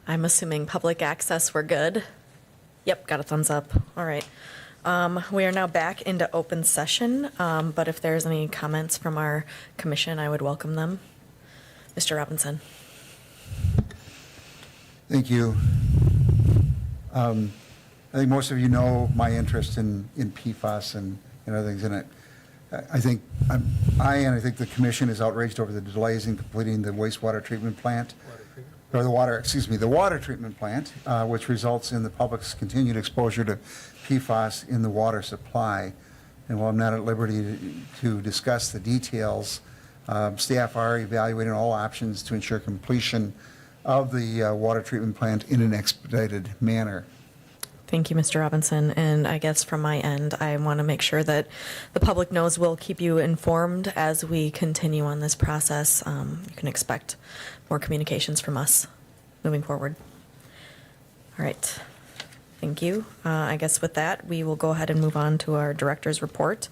I'm assuming public access, we're good. Yep, got a thumbs up. All right. We are now back into open session, but if there's any comments from our commission, I would welcome them. Mr. Robinson. Thank you. I think most of you know my interest in PFAS and other things in it. I think I think the commission is outraged over the delays in completing the wastewater treatment plant, or the water treatment plant, which results in the public's continued exposure to PFAS in the water supply. And while I'm not at liberty to discuss the details, staff are evaluating all options to ensure completion of the water treatment plant in an expedited manner. Thank you, Mr. Robinson. And I guess from my end, I want to make sure that the public knows we'll keep you informed as we continue on this process. You can expect more communications from us moving forward. All right. Thank you. I guess with that, we will go ahead and move on to our director's report.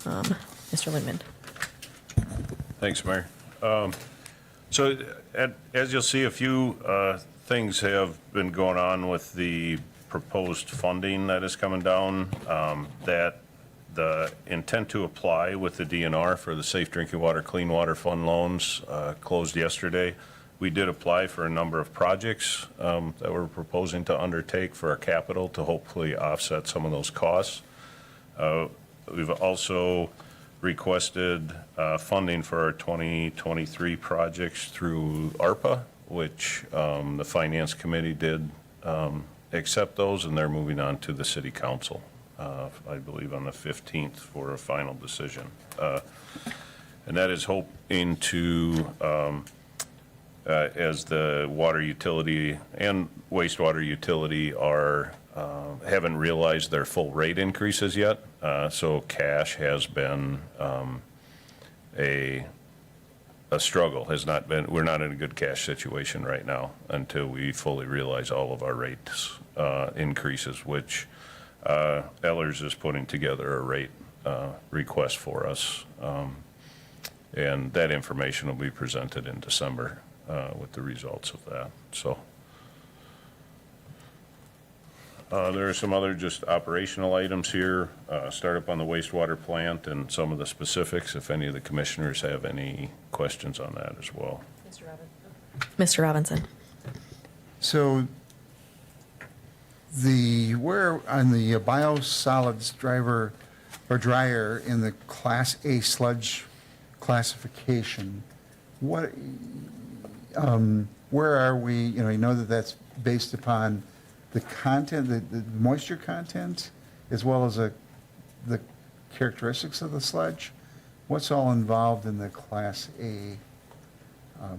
Mr. Lindman. Thanks, Mayor. So as you'll see, a few things have been going on with the proposed funding that is coming down, that the intent to apply with the DNR for the Safe Drinking Water, Clean Water Fund loans closed yesterday. We did apply for a number of projects that we're proposing to undertake for our capital to hopefully offset some of those costs. We've also requested funding for our 2023 projects through ARPA, which the Finance Committee did accept those, and they're moving on to the City Council, I believe on the 15th for a final decision. And that is hoping to, as the water utility and wastewater utility haven't realized their full rate increases yet. So cash has been a struggle, we're not in a good cash situation right now until we fully realize all of our rates increases, which Ellers is putting together a rate request for us. And that information will be presented in December with the results of that. So there are some other just operational items here, startup on the wastewater plant and some of the specifics, if any of the commissioners have any questions on that as well. Mr. Robinson. So where on the biosolids driver or dryer in the Class A sludge classification, where are we? You know that that's based upon the content, the moisture content, as well as the characteristics of the sludge. What's all involved in the Class A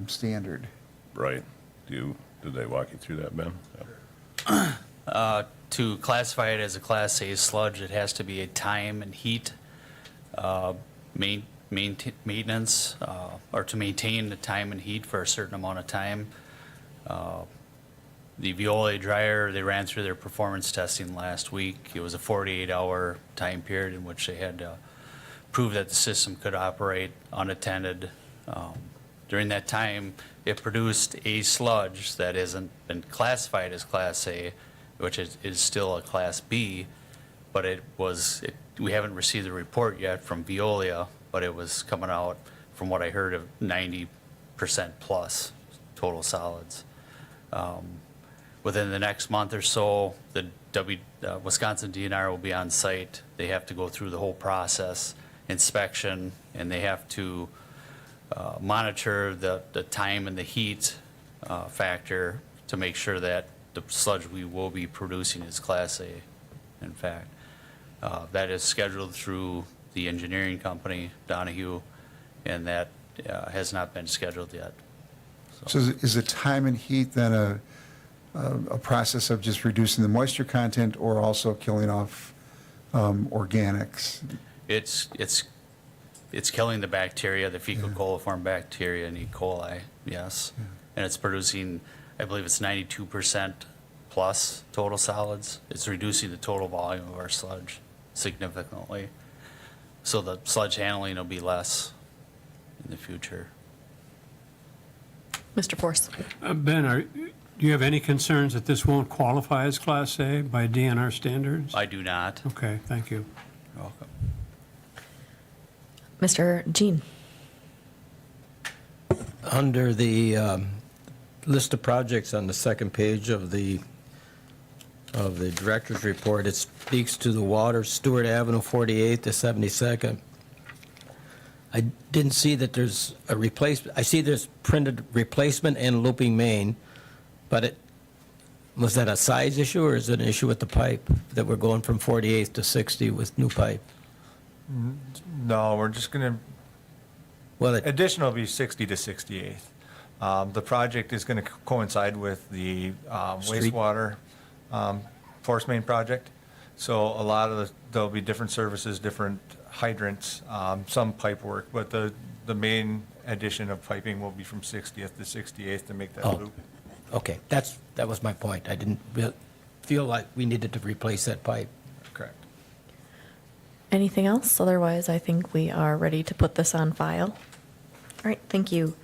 standard? Right. Did they walk you through that, Ben? Yep. To classify it as a Class A sludge, it has to be a time and heat maintenance, or to maintain the time and heat for a certain amount of time. The Veolia dryer, they ran through their performance testing last week. It was a 48-hour time period in which they had to prove that the system could operate unattended. During that time, it produced a sludge that hasn't been classified as Class A, which is still a Class B, but we haven't received the report yet from Veolia, but it was coming out, from what I heard, of 90% plus total solids. Within the next month or so, the Wisconsin DNR will be on site. They have to go through the whole process, inspection, and they have to monitor the time and the heat factor to make sure that the sludge we will be producing is Class A, in fact. That is scheduled through the engineering company, Donahue, and that has not been scheduled yet. So is the time and heat then a process of just reducing the moisture content or also killing off organics? It's killing the bacteria, the fecal coliform bacteria and E. coli, yes. Yeah. And it's producing, I believe it's 92% plus total solids. It's reducing the total volume of our sludge significantly. So the sludge handling will be less in the future. Mr. Force. Ben, Do you have any concerns that this won't qualify as Class A by DNR standards? I do not. Okay, thank you. You're welcome. Mr. Jean? Under the list of projects on the second page of the director's report, it speaks to the water, Stewart Avenue, 48th to 72nd. I didn't see that there's a replacement. I see there's printed replacement and looping main, but was that a size issue or is it an issue with the pipe that we're going from 48th to 60 with new pipe? No, we're just going to, Well, additional will be 60 to 68th. The project is going to coincide with the Street. wastewater force main project. So a lot of there'll be different services, different hydrants, some pipe work, but the main addition of piping will be from 60th to 68th to make that Oh. loop. okay, that was my point. I didn't feel like we needed to replace that pipe. Correct. Anything else? Otherwise, I think we are ready to put this on file. All right, thank you.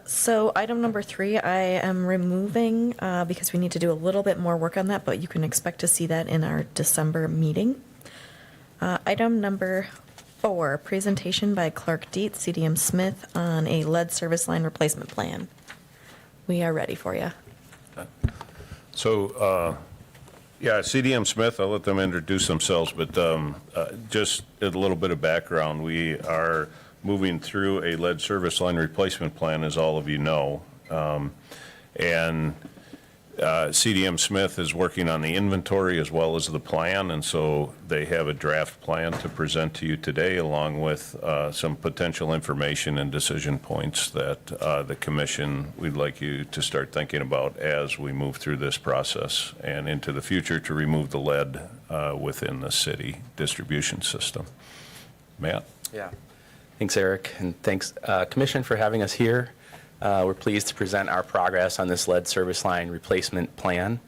So item number 3, I am removing because we need to do a little bit more work on that, but you can expect to see that in our December meeting. Item number 4, presentation by Clark Dietz, CDM Smith, on a lead service line replacement plan. We are ready for you. So, yeah, CDM Smith, I'll let them introduce themselves, but just a little bit of background. We are moving through a lead service line replacement plan, as all of you know. And CDM Smith is working on the inventory as well as the plan, and so they have a draft plan to present to you today, along with some potential information and decision points that the commission, we'd like you to start thinking about as we move through this process and into the future to remove the lead within the city distribution system. Matt? Yeah. Thanks, Eric, and thanks, Commission, for having us here. We're pleased to present our progress on this lead service line replacement plan.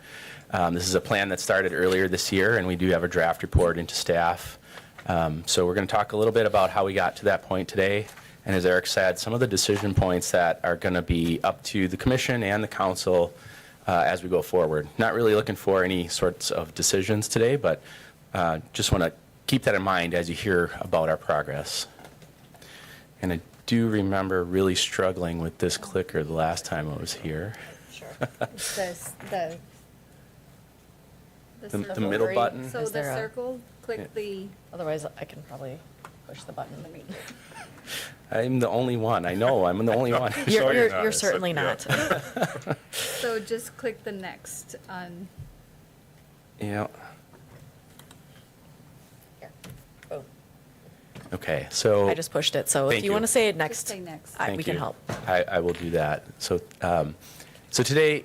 This is a plan that started earlier this year, and we do have a draft report into staff. So we're going to talk a little bit about how we got to that point today. And as Eric said, some of the decision points that are going to be up to the Commission and the Council as we go forward. Not really looking for any sorts of decisions today, but just want to keep that in mind as you hear about our progress. And I do remember really struggling with this clicker the last time I was here. Sure. It's the The circle. middle button? So Is the there a- circle, click the, Otherwise, I can probably push the button. I'm the only one. I know, I'm the only one. you're not. You're certainly Yeah. not. so just click the next on, Yeah, Here. Boom. okay, so. I just pushed it, so if Thank you you. want to say it just next, say next. Thank we can you. help. I will do that. So, so today,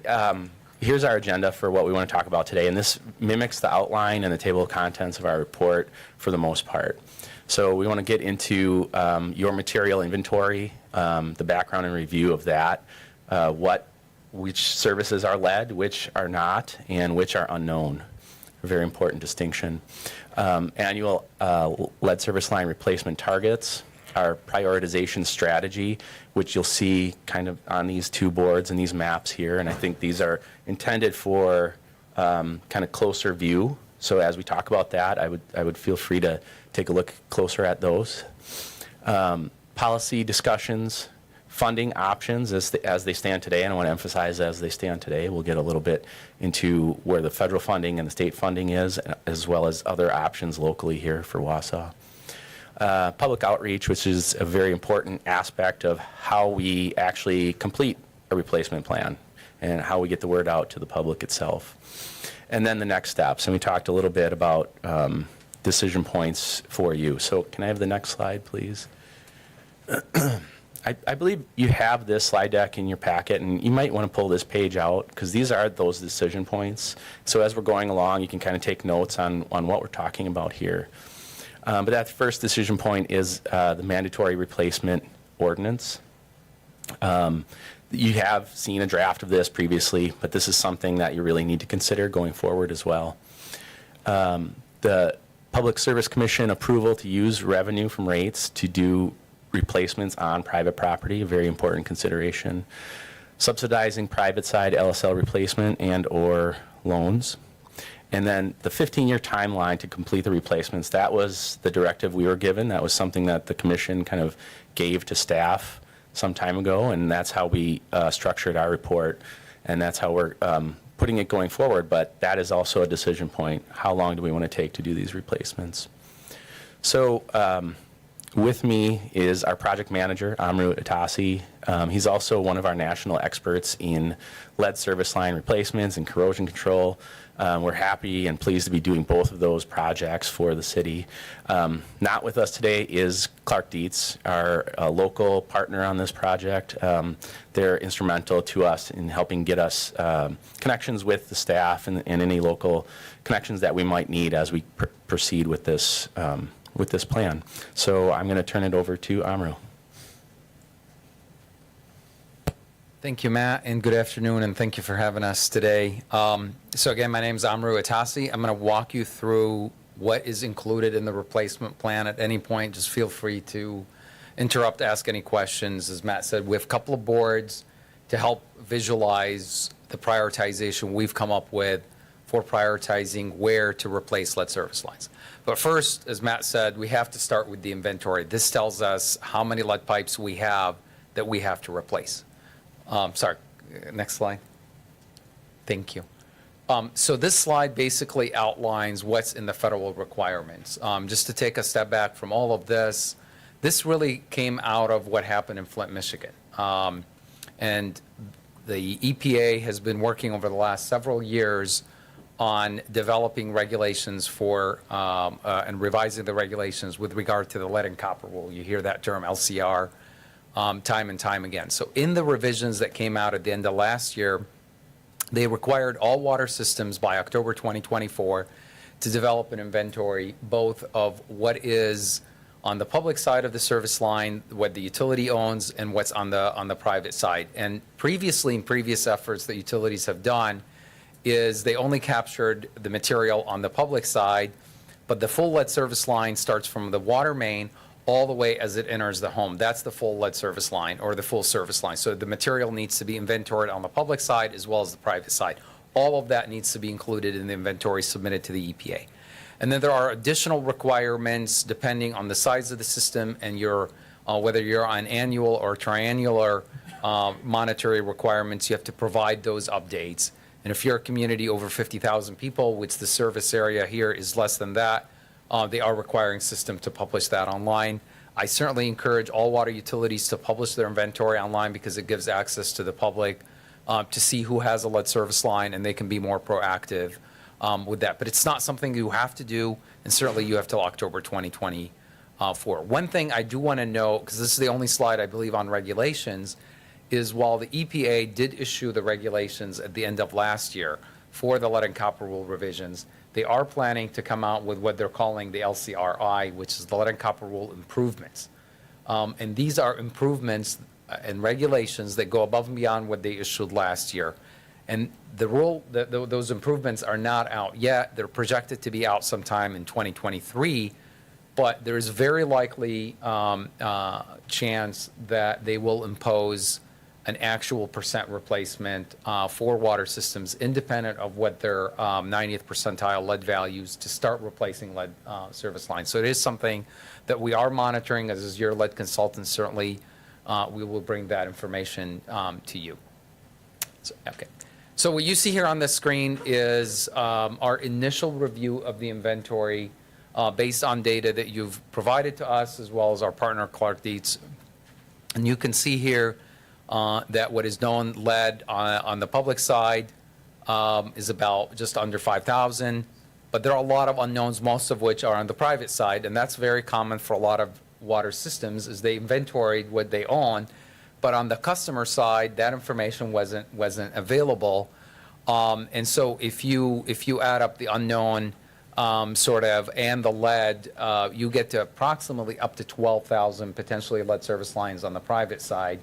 here's our agenda for what we want to talk about today, and this mimics the outline and the table of contents of our report for the most part. So we want to get into your material inventory, the background and review of that, which services are lead, which are not, and which are unknown. A very important distinction. Annual lead service line replacement targets, our prioritization strategy, which you'll see kind of on these two boards and these maps here, and I think these are intended for kind of closer view. So as we talk about that, I would feel free to take a look closer at those. Policy discussions, funding options as they stand today, and I want to emphasize as they stand today. We'll get a little bit into where the federal funding and the state funding is, as well as other options locally here for Wausau. Public outreach, which is a very important aspect of how we actually complete a replacement plan and how we get the word out to the public itself. And then the next steps, and we talked a little bit about decision points for you. So can I have the next slide, please? I believe you have this slide deck in your packet, and you might want to pull this page out because these are those decision points. So as we're going along, you can kind of take notes on what we're talking about here. But that first decision point is the mandatory replacement ordinance. You have seen a draft of this previously, but this is something that you really need to consider going forward as well. The Public Service Commission approval to use revenue from rates to do replacements on private property, a very important consideration. subsidizing private side LSL replacement and/or loans. And then the 15-year timeline to complete the replacements, that was the directive we were given. That was something that the commission kind of gave to staff some time ago, and that's how we structured our report, and that's how we're putting it going forward. But that is also a decision point. How long do we want to take to do these replacements? So with me is our project manager, Amru Atasi. He's also one of our national experts in lead service line replacements and corrosion control. We're happy and pleased to be doing both of those projects for the city. Not with us today is Clark Dietz, our local partner on this project. They're instrumental to us in helping get us connections with the staff and any local connections that we might need as we proceed with this plan. So I'm going to turn it over to Amru. Thank you, Matt, and good afternoon, and thank you for having us today. So again, my name is Amru Atasi. I'm going to walk you through what is included in the replacement plan. At any point, just feel free to interrupt, ask any questions. As Matt said, we have a couple of boards to help visualize the prioritization we've come up with for prioritizing where to replace lead service lines. But first, as Matt said, we have to start with the inventory. This tells us how many lead pipes we have that we have to replace. Sorry, next slide. Thank you. So this slide basically outlines what's in the federal requirements. Just to take a step back from all of this, this really came out of what happened in Flint, Michigan. And the EPA has been working over the last several years on developing regulations for and revising the regulations with regard to the lead and copper rule. You hear that term LCR time and time again. So in the revisions that came out at the end of last year, they required all water systems by October 2024 to develop an inventory both of what is on the public side of the service line, what the utility owns, and what's on the private side. And previously, in previous efforts that utilities have done, is they only captured the material on the public side, but the full lead service line starts from the water main all the way as it enters the home. That's the full lead service line or the full service line. So the material needs to be inventoried on the public side as well as the private side. All of that needs to be included in the inventory submitted to the EPA. And then there are additional requirements depending on the size of the system and your whether you're on annual or triannular monetary requirements. You have to provide those updates. And if you're a community over 50,000 people, which the service area here is less than that, they are requiring system to publish that online. I certainly encourage all water utilities to publish their inventory online because it gives access to the public to see who has a lead service line, and they can be more proactive with that. But it's not something you have to do, and certainly you have till October 2024. One thing I do want to note, because this is the only slide I believe on regulations, is while the EPA did issue the regulations at the end of last year for the lead and copper rule revisions, they are planning to come out with what they're calling the LCRI, which is the lead and copper rule improvements. And these are improvements and regulations that go above and beyond what they issued last year. And the rule, those improvements are not out yet. They're projected to be out sometime in 2023, but there is very likely chance that they will impose an actual percent replacement for water systems independent of what their 90th percentile lead values to start replacing lead service lines. So it is something that we are monitoring. As your lead consultant, certainly we will bring that information to you. So, okay. So what you see here on the screen is our initial review of the inventory based on data that you've provided to us as well as our partner Clark Dietz. And you can see here that what is known lead on the public side is about just under 5,000, but there are a lot of unknowns, most of which are on the private side, and that's very common for a lot of water systems, is they inventoried what they own, but on the customer side, that information wasn't available, and so if you add up the unknown sort of and the lead, you get to approximately up to 12,000 potentially lead service lines on the private side.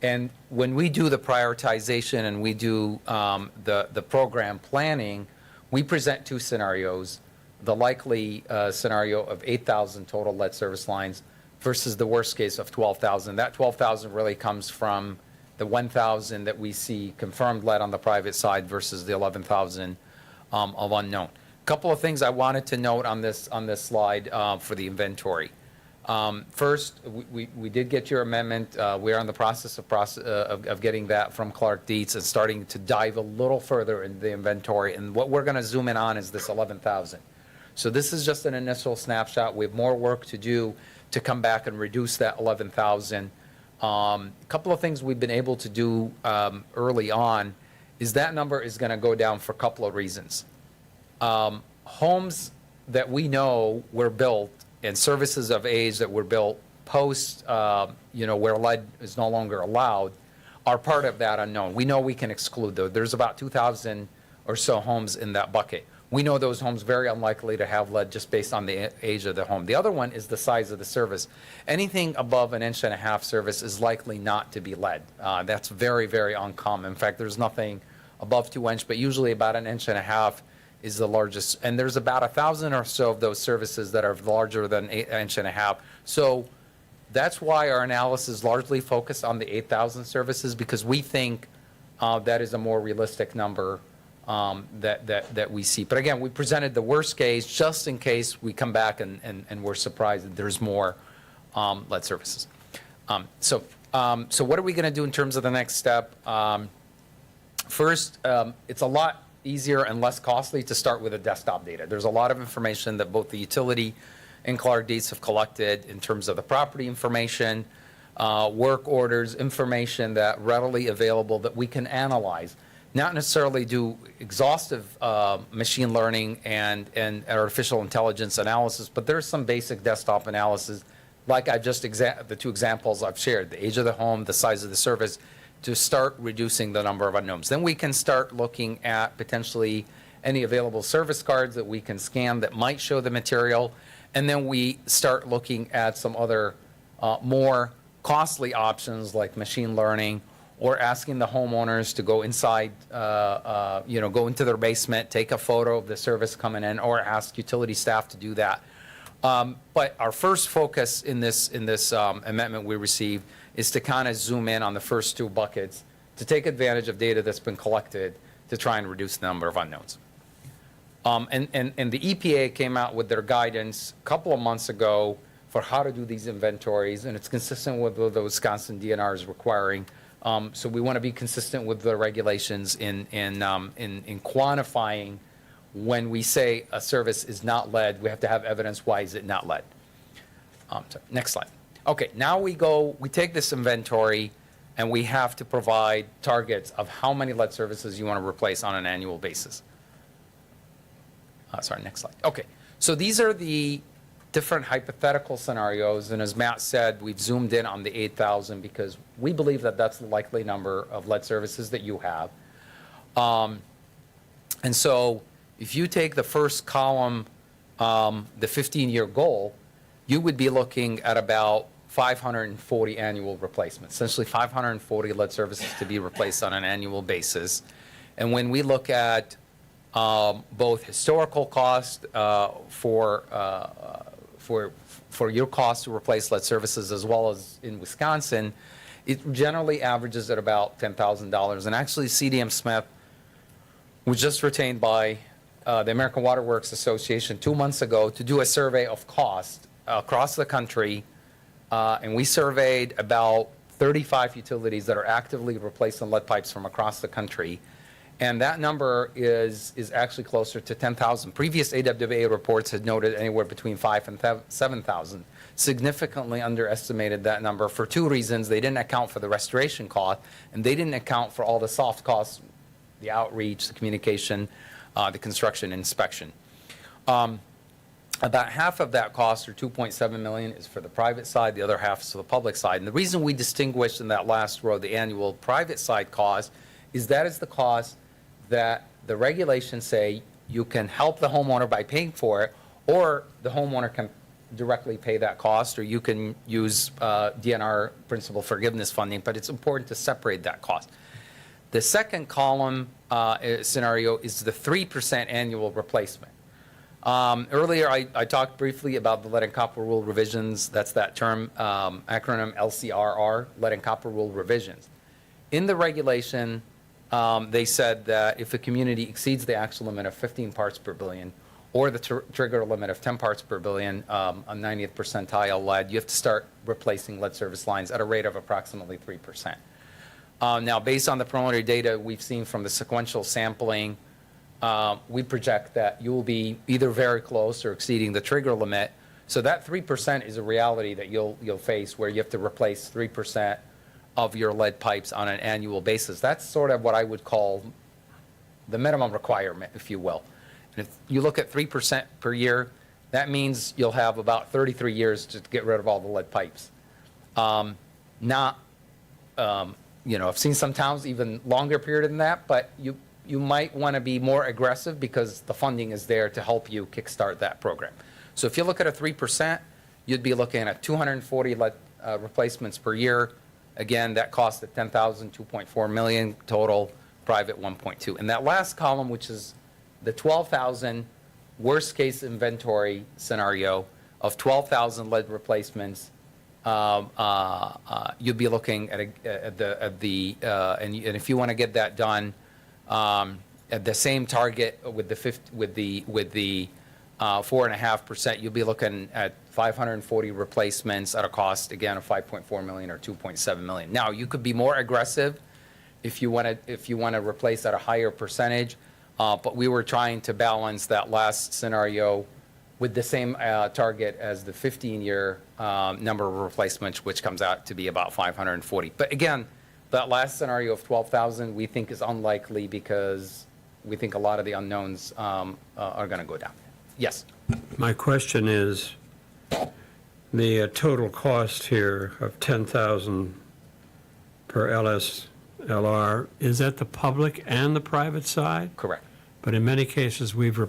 And when we do the prioritization and we do the program planning, we present two scenarios, the likely scenario of 8,000 total lead service lines versus the worst case of 12,000. That 12,000 really comes from the 1,000 that we see confirmed lead on the private side versus the 11,000 of unknown. Couple of things I wanted to note on this slide for the inventory. First, we did get your amendment. We are in the process of getting that from Clark Dietz and starting to dive a little further into the inventory. And what we're going to zoom in on is this 11,000. So this is just an initial snapshot. We have more work to do to come back and reduce that 11,000. A couple of things we've been able to do early on is that number is going to go down for a couple of reasons. Homes that we know were built and services of age that were built post, where lead is no longer allowed, are part of that unknown. We know we can exclude those. There's about 2,000 or so homes in that bucket. We know those homes very unlikely to have lead just based on the age of the home. The other one is the size of the service. Anything above 1.5 inch service is likely not to be lead. That's very, very uncommon. In fact, there's nothing above 2 inch, but usually about 1.5 inch is the largest. And there's about 1,000 or so of those services that are larger than 1.5 inch. So that's why our analysis is largely focused on the 8,000 services, because we think that is a more realistic number that we see. But again, we presented the worst case just in case we come back and we're surprised that there's more lead services. So what are we going to do in terms of the next step? First, it's a lot easier and less costly to start with the desktop data. There's a lot of information that both the utility and Clark Dietz have collected in terms of the property information, work orders, information that readily available that we can analyze. Not necessarily do exhaustive machine learning and artificial intelligence analysis, but there's some basic desktop analysis, like I've just the two examples I've shared, the age of the home, the size of the service, to start reducing the number of unknowns. Then we can start looking at potentially any available service cards that we can scan that might show the material, and then we start looking at some other more costly options like machine learning, or asking the homeowners to go inside, go into their basement, take a photo of the service coming in, or ask utility staff to do that. But our first focus in this amendment we received is to kind of zoom in on the first two buckets to take advantage of data that's been collected to try and reduce the number of unknowns. And the EPA came out with their guidance a couple of months ago for how to do these inventories, and it's consistent with what the Wisconsin DNR is requiring. So we want to be consistent with the regulations in quantifying when we say a service is not lead, we have to have evidence why is it not lead. Next slide. Okay, now we take this inventory and we have to provide targets of how many lead services you want to replace on an annual basis. Sorry, next slide. Okay, so these are the different hypothetical scenarios, and as Matt said, we've zoomed in on the 8,000 because we believe that that's the likely number of lead services that you have. And so if you take the first column, the 15-year goal, you would be looking at about 540 annual replacements, essentially 540 lead services to be replaced on an annual basis. And when we look at both historical cost for your cost to replace lead services, as well as in Wisconsin, it generally averages at about $10,000. And actually, CDM Smith was just retained by the American Water Works Association 2 months ago to do a survey of cost across the country. And we surveyed about 35 utilities that are actively replacing lead pipes from across the country. And that number is actually closer to 10,000. Previous AWWA reports had noted anywhere between 5,000 and 7,000. Significantly underestimated that number for two reasons. They didn't account for the restoration cost, and they didn't account for all the soft costs, the outreach, the communication, the construction, inspection. About half of that cost, or $2.7 million, is for the private side. The other half is for the public side. And the reason we distinguished in that last row the annual private side cost is that is the cost that the regulations say you can help the homeowner by paying for it, or the homeowner can directly pay that cost, or you can use DNR principal forgiveness funding, but it's important to separate that cost. The second column scenario is the 3% annual replacement. Earlier, I talked briefly about the lead and copper rule revisions. That's that term, acronym LCRR, lead and copper rule revisions. in the regulation, they said that if a community exceeds the actual limit of 15 parts per billion or the trigger limit of 10 parts per billion on 90th percentile lead, you have to start replacing lead service lines at a rate of approximately 3%. Now, based on the preliminary data we've seen from the sequential sampling, we project that you will be either very close or exceeding the trigger limit. So that 3% is a reality that you'll face, where you have to replace 3% of your lead pipes on an annual basis. That's sort of what I would call the minimum requirement, if you will. And if you look at 3% per year, that means you'll have about 33 years to get rid of all the lead pipes. I've seen some towns even longer period than that, but you might want to be more aggressive because the funding is there to help you kickstart that program. So if you look at a 3%, you'd be looking at 240 lead replacements per year. Again, that cost at 10,000, 2.4 million total, private 1.2. And that last column, which is the 12,000 worst case inventory scenario of 12,000 lead replacements, you'd be looking at and if you want to get that done at the same target with the 4.5%, you'll be looking at 540 replacements at a cost again of 5.4 million or 2.7 million. Now, you could be more aggressive if you want to replace at a higher percentage, but we were trying to balance that last scenario with the same target as the 15-year number of replacements, which comes out to be about 540. But again, that last scenario of 12,000 we think is unlikely because we think a lot of the unknowns are going to go down. Yes. My question is, the total cost here of 10,000 per LSLR, is that the public and the private side? Correct. But in many cases, we've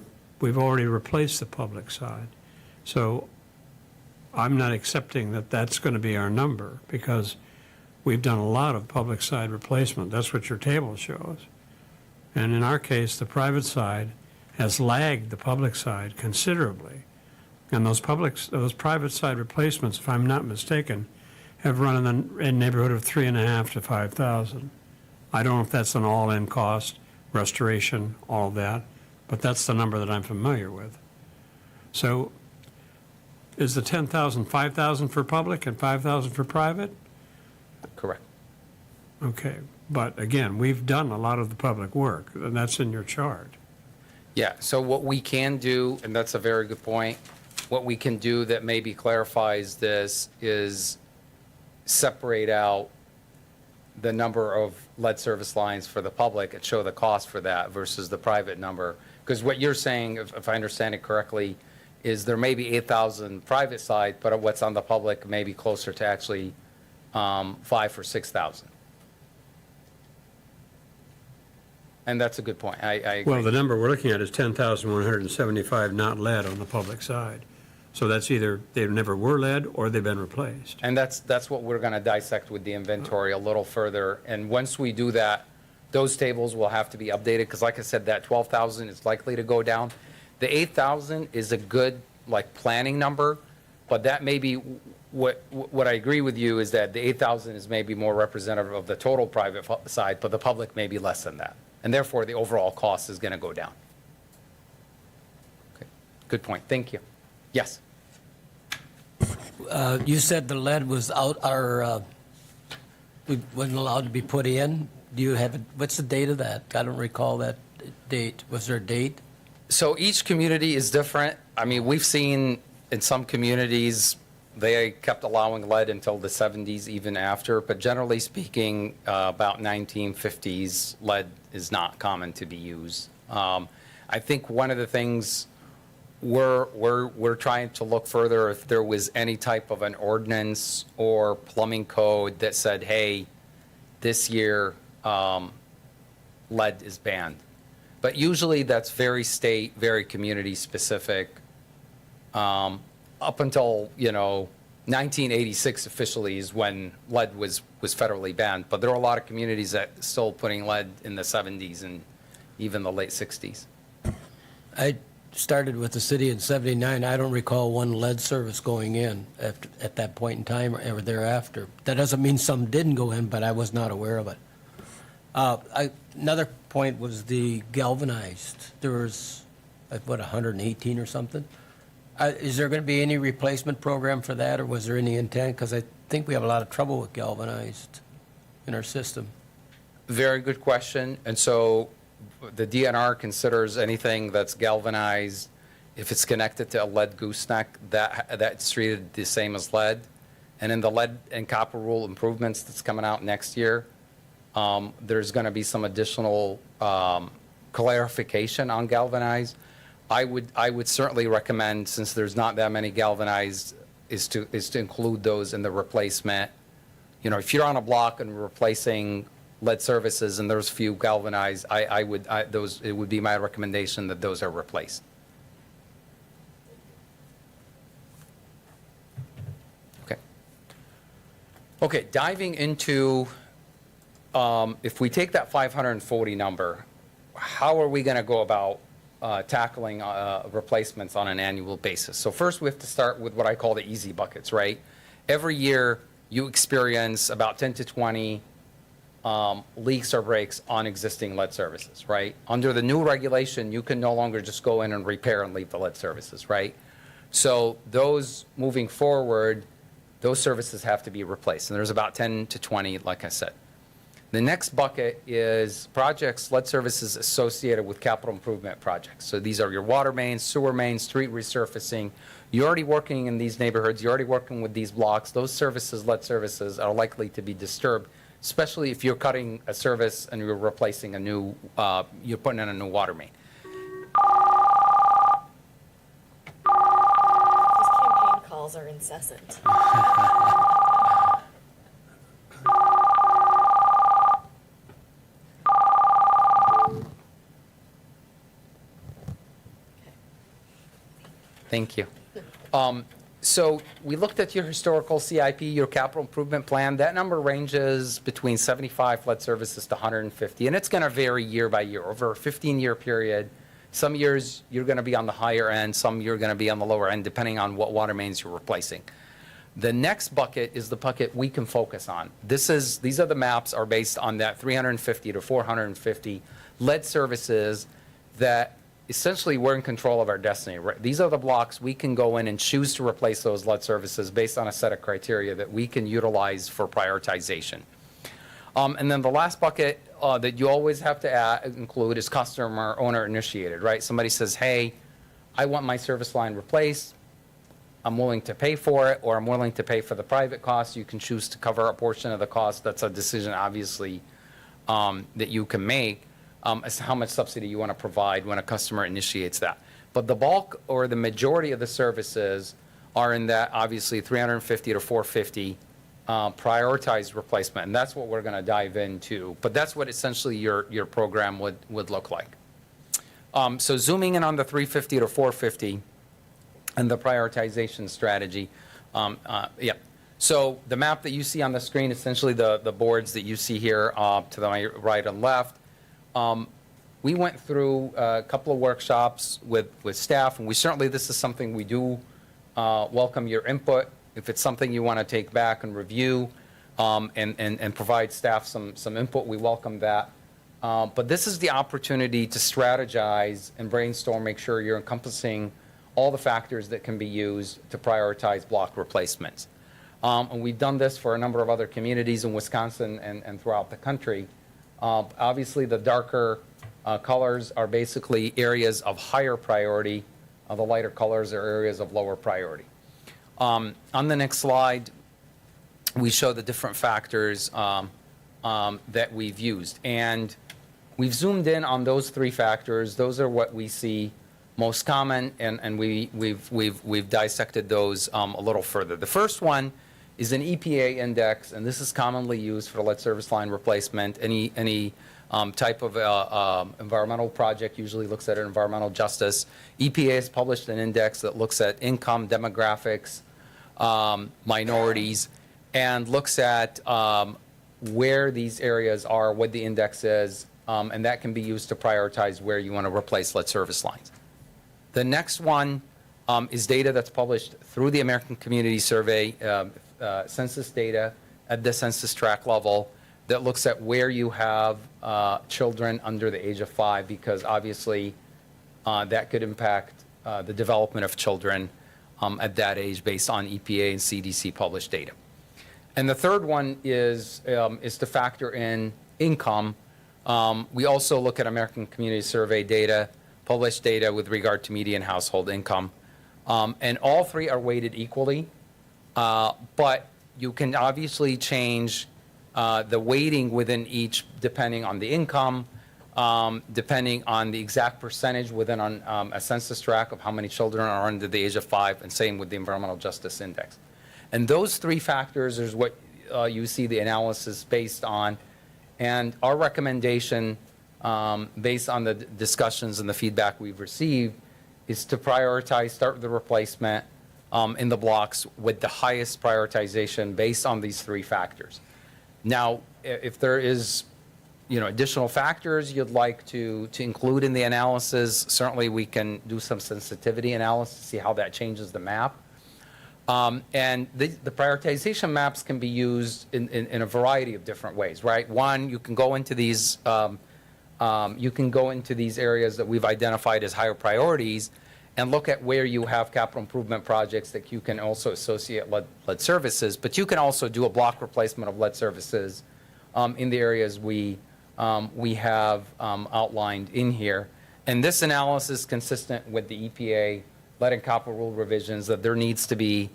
already replaced the public side. So I'm not accepting that that's going to be our number because we've done a lot of public side replacement. That's what your table shows. And in our case, the private side has lagged the public side considerably. And those private side replacements, if I'm not mistaken, have run in the neighborhood of 3.5 to 5,000. I don't know if that's an all-in cost, restoration, all of that, but that's the number that I'm familiar with. So is the 10,000, 5,000 for public and 5,000 for private? Correct. Okay, but again, we've done a lot of the public work, and that's in your chart. Yeah, so what we can do, and that's a very good point, what we can do that maybe clarifies this is separate out the number of lead service lines for the public and show the cost for that versus the private number. Because what you're saying, if I understand it correctly, is there may be 8,000 private side, but what's on the public may be closer to actually 5,000 or 6,000. And that's a good point. I agree. Well, the number we're looking at is 10,175 not lead on the public side. So that's either they never were lead or they've been replaced. And that's what we're going to dissect with the inventory a little further. And once we do that, those tables will have to be updated because, like I said, that 12,000 is likely to go down. The 8,000 is a good planning number, but that may be what I agree with you is that the 8,000 is maybe more representative of the total private side, but the public may be less than that. And therefore, the overall cost is going to go down. Okay. Good point. Thank you. Yes. You said the lead was out, we wasn't allowed to be put in. Do you have, what's the date of that? I don't recall that date. Was there a date? So each community is different. I mean, we've seen in some communities, they kept allowing lead until the 70s, even after. But generally speaking, about 1950s, lead is not common to be used. I think one of the things we're trying to look further if there was any type of an ordinance or plumbing code that said, hey, this year lead is banned. But usually that's very state, very community specific. Up until, 1986 officially is when lead was federally banned. But there are a lot of communities that still putting lead in the 70s and even the late 60s. I started with the city in '79. I don't recall one lead service going in at that point in time or thereafter. That doesn't mean some didn't go in, but I was not aware of it. Another point was the galvanized. There was, like, what, 118 or something? Is there going to be any replacement program for that, or was there any intent? Because I think we have a lot of trouble with galvanized in our system. Very good question. And so the DNR considers anything that's galvanized, if it's connected to a lead gooseneck, that's treated the same as lead. And in the lead and copper rule improvements that's coming out next year, there's going to be some additional clarification on galvanized. I would certainly recommend, since there's not that many galvanized, is to include those in the replacement. You know, if you're on a block and replacing lead services and there's few galvanized, it would be my recommendation that those are replaced. Okay, diving into, if we take that 540 number, how are we going to go about tackling replacements on an annual basis? So first we have to start with what I call the easy buckets, right? Every year you experience about 10 to 20 leaks or breaks on existing lead services, right? Under the new regulation, you can no longer just go in and repair and leave the lead services, right? So those moving forward, those services have to be replaced. And there's about 10 to 20, like I said. The next bucket is projects, lead services associated with capital improvement projects. So these are your water mains, sewer mains, street resurfacing. You're already working in these neighborhoods. You're already working with these blocks. Those services, lead services, are likely to be disturbed, especially if you're cutting a service and you're replacing a new, you're putting in a new water main. These campaign calls are incessant. Thank you. So we looked at your historical CIP, your capital improvement plan. That number ranges between 75 lead services to 150, and it's going to vary year by year over a 15-year period. Some years you're going to be on the higher end, some you're going to be on the lower end, depending on what water mains you're replacing. The next bucket is the bucket we can focus on. These are the maps are based on that 350 to 450 lead services that essentially we're in control of our destiny. These are the blocks we can go in and choose to replace those lead services based on a set of criteria that we can utilize for prioritization. And then the last bucket that you always have to include is customer owner initiated, right? Somebody says, hey, I want my service line replaced. I'm willing to pay for it, or I'm willing to pay for the private costs. You can choose to cover a portion of the cost. That's a decision, obviously, that you can make. As to how much subsidy you want to provide when a customer initiates that. But the bulk or the majority of the services are in that, obviously, 350 to 450 prioritized replacement, and that's what we're going to dive into. But that's what essentially your program would look like. So zooming in on the 350 to 450 and the prioritization strategy, yeah. So the map that you see on the screen, essentially the boards that you see here to the right and left, we went through a couple of workshops with staff, and this is something we do welcome your input. If it's something you want to take back and review and provide staff some input, we welcome that. But this is the opportunity to strategize and brainstorm, make sure you're encompassing all the factors that can be used to prioritize block replacements. And we've done this for a number of other communities in Wisconsin and throughout the country. Obviously, the darker colors are basically areas of higher priority. The lighter colors are areas of lower priority. On the next slide, we show the different factors that we've used. And we've zoomed in on those three factors. Those are what we see most common, and we've dissected those a little further. The first one is an EPA index, and this is commonly used for lead service line replacement. Any type of environmental project usually looks at environmental justice. EPA has published an index that looks at income, demographics, minorities, and looks at where these areas are, what the index is, and that can be used to prioritize where you want to replace lead service lines. The next one is data that's published through the American Community Survey, census data at the census tract level. that looks at where you have children under the age of 5, because obviously that could impact the development of children at that age based on EPA and CDC published data. And the third one is to factor in income. We also look at American Community Survey data, published data with regard to median household income. And all three are weighted equally, but you can obviously change the weighting within each depending on the income, depending on the exact percentage within a census tract of how many children are under the age of 5, and same with the Environmental Justice Index. And those three factors is what you see the analysis based on. And our recommendation, based on the discussions and the feedback we've received, is to prioritize, start with the replacement in the blocks with the highest prioritization based on these three factors. Now, if there is additional factors you'd like to include in the analysis, certainly we can do some sensitivity analysis to see how that changes the map. And the prioritization maps can be used in a variety of different ways, right? One, you can go into these areas that we've identified as higher priorities and look at where you have capital improvement projects that you can also associate lead services, but you can also do a block replacement of lead services in the areas we have outlined in here. And this analysis is consistent with the EPA lead and copper rule revisions that there needs to be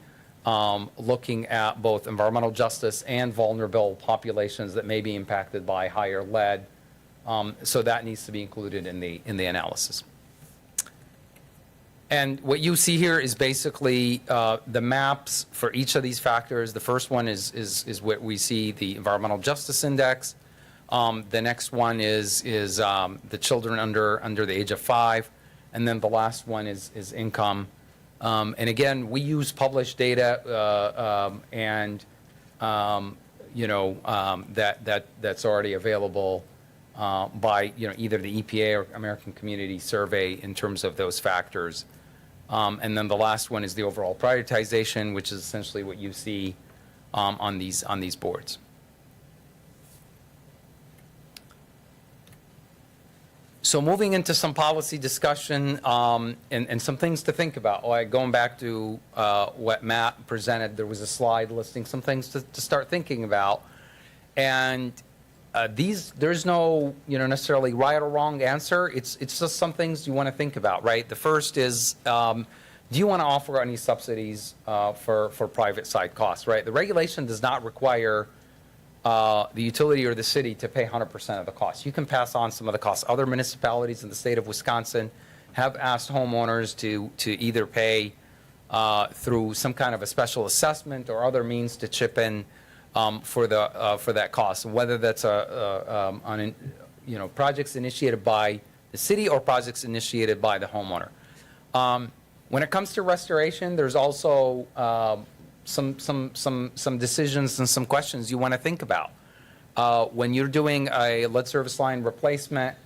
looking at both environmental justice and vulnerable populations that may be impacted by higher lead. So that needs to be included in the analysis. And what you see here is basically the maps for each of these factors. The first one is what we see, the Environmental Justice Index. The next one is the children under the age of 5. And then the last one is income. And again, we use published data that's already available by either the EPA or American Community Survey in terms of those factors. And then the last one is the overall prioritization, which is essentially what you see on these boards. So moving into some policy discussion and some things to think about. Going back to what Matt presented, there was a slide listing some things to start thinking about. And there's no necessarily right or wrong answer. It's just some things you want to think about, right? The first is, do you want to offer any subsidies for private side costs, right? The regulation does not require the utility or the city to pay 100% of the cost. You can pass on some of the costs. Other municipalities in the state of Wisconsin have asked homeowners to either pay through some kind of a special assessment or other means to chip in for that cost, whether that's on projects initiated by the city or projects initiated by the homeowner. When it comes to restoration, there's also some decisions and some questions you want to think about. When you're doing a lead service line replacement,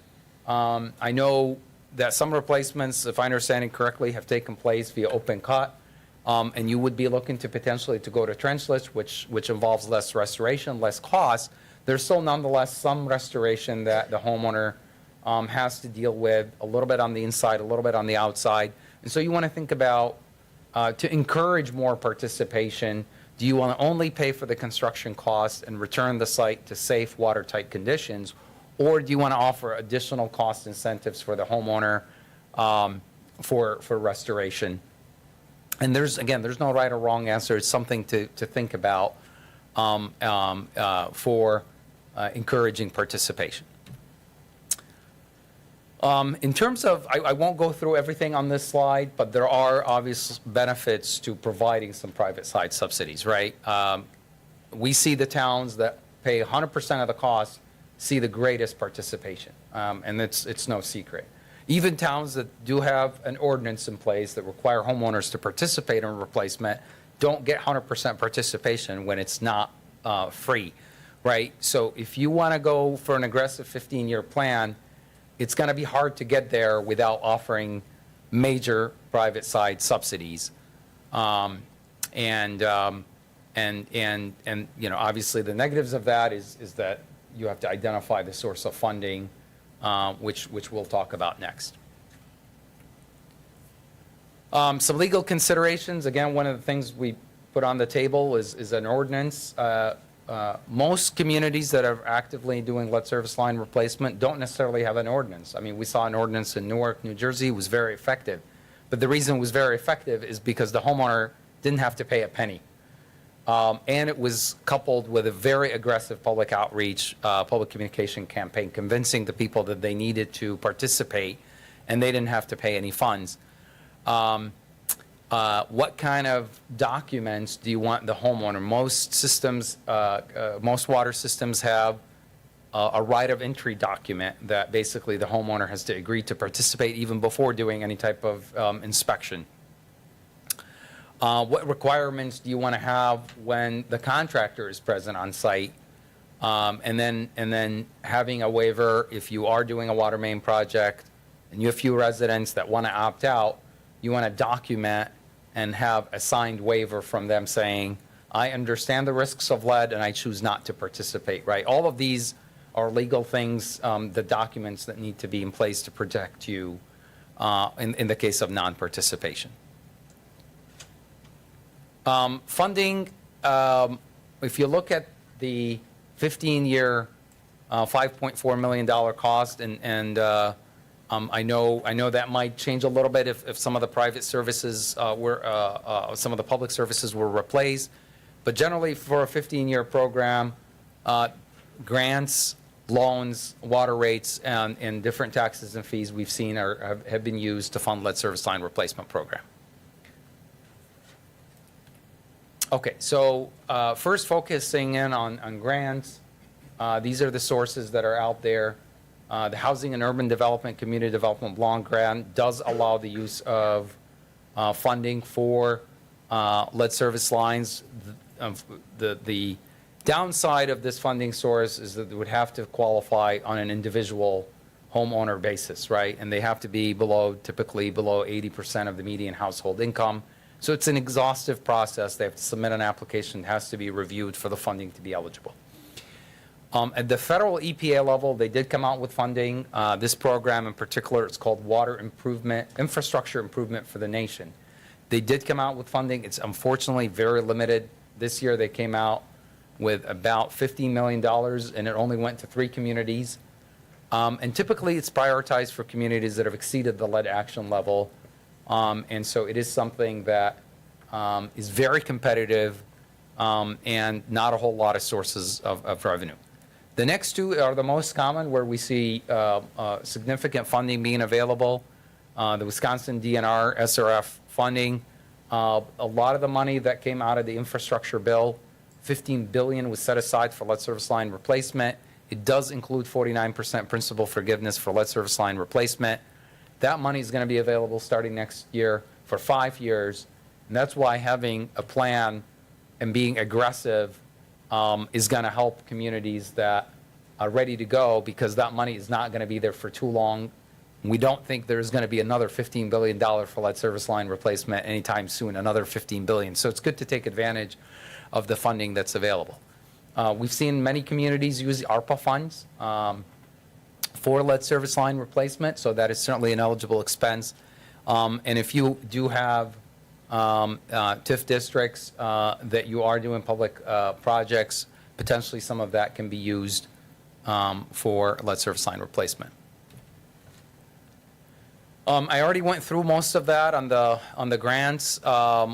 I know that some replacements, if I understand it correctly, have taken place via open cut, and you would be looking to potentially to go to trenchless, which involves less restoration, less cost. There's still nonetheless some restoration that the homeowner has to deal with, a little bit on the inside, a little bit on the outside. And so you want to think about, to encourage more participation, do you want to only pay for the construction cost and return the site to safe, watertight conditions, or do you want to offer additional cost incentives for the homeowner for restoration? And there's no right or wrong answer. It's something to think about for encouraging participation. In terms of, I won't go through everything on this slide, but there are obvious benefits to providing some private side subsidies, right? We see the towns that pay 100% of the cost see the greatest participation, and it's no secret. Even towns that do have an ordinance in place that require homeowners to participate in replacement don't get 100% participation when it's not free, right? So if you want to go for an aggressive 15-year plan, it's going to be hard to get there without offering major private side subsidies. And obviously the negatives of that is that you have to identify the source of funding, which we'll talk about next. Some legal considerations. Again, one of the things we put on the table is an ordinance. Most communities that are actively doing lead service line replacement don't necessarily have an ordinance. I mean, we saw an ordinance in Newark, New Jersey, was very effective. But the reason it was very effective is because the homeowner didn't have to pay a penny. And it was coupled with a very aggressive public outreach, public communication campaign, convincing the people that they needed to participate and they didn't have to pay any funds. What kind of documents do you want the homeowner? Most systems, most water systems have a right of entry document that basically the homeowner has to agree to participate even before doing any type of inspection. What requirements do you want to have when the contractor is present on site? And then having a waiver if you are doing a water main project and you have few residents that want to opt out, you want to document and have a signed waiver from them saying, I understand the risks of lead and I choose not to participate, right? All of these are legal things, the documents that need to be in place to protect you in the case of non-participation. Funding, if you look at the 15-year, $5.4 million cost, and I know that might change a little bit if some of the private services some of the public services were replaced. But generally, for a 15-year program, grants, loans, water rates, and different taxes and fees we've seen have been used to fund lead service line replacement program. Okay, so first focusing in on grants, these are the sources that are out there. The Housing and Urban Development Community Development Block Grant does allow the use of funding for lead service lines. The downside of this funding source is that they would have to qualify on an individual homeowner basis, right? And they have to be typically below 80% of the median household income. So it's an exhaustive process. They have to submit an application. It has to be reviewed for the funding to be eligible. At the federal EPA level, they did come out with funding. This program in particular, it's called Infrastructure Improvement for the Nation. They did come out with funding. It's unfortunately very limited. This year they came out with about $15 million, and it only went to 3 communities. And typically it's prioritized for communities that have exceeded the lead action level. And so it is something that is very competitive and not a whole lot of sources of revenue. The next two are the most common where we see significant funding being available. The Wisconsin DNR SRF funding. A lot of the money that came out of the infrastructure bill, $15 billion was set aside for lead service line replacement. It does include 49% principal forgiveness for lead service line replacement. That money is going to be available starting next year for 5 years. And that's why having a plan and being aggressive is going to help communities that are ready to go, because that money is not going to be there for too long. We don't think there's going to be another $15 billion for lead service line replacement anytime soon, another $15 billion. So it's good to take advantage of the funding that's available. We've seen many communities use ARPA funds for lead service line replacement, so that is certainly an eligible expense. And if you do have TIF districts that you are doing public projects, potentially some of that can be used for lead service line replacement. I already went through most of that on the grants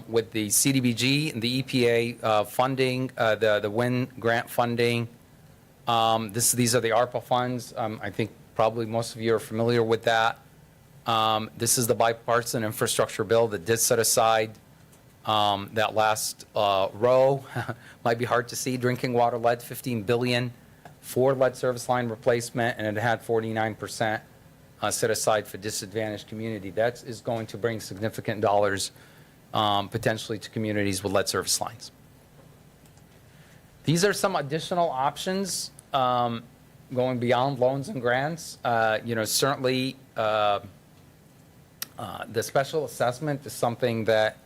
with the CDBG and the EPA funding, the WIN grant funding. These are the ARPA funds. I think probably most of you are familiar with that. This is the bipartisan infrastructure bill that did set aside that last row. Might be hard to see. Drinking water lead, $15 billion for lead service line replacement, and it had 49% set aside for disadvantaged community. That is going to bring significant dollars potentially to communities with lead service lines. These are some additional options going beyond loans and grants. Certainly the special assessment is something that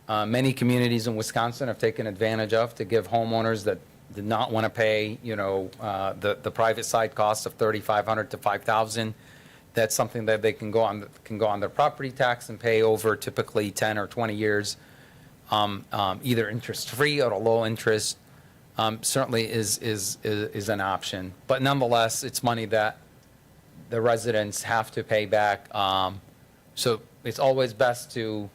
many communities in Wisconsin have taken advantage of to give homeowners that did not want to pay, the private side cost of $3,500 to $5,000, that's something that they can go on their property tax and pay over typically 10 or 20 years, either interest-free or a low interest. Certainly is an option. But nonetheless, it's money that the residents have to pay back. So it's always best to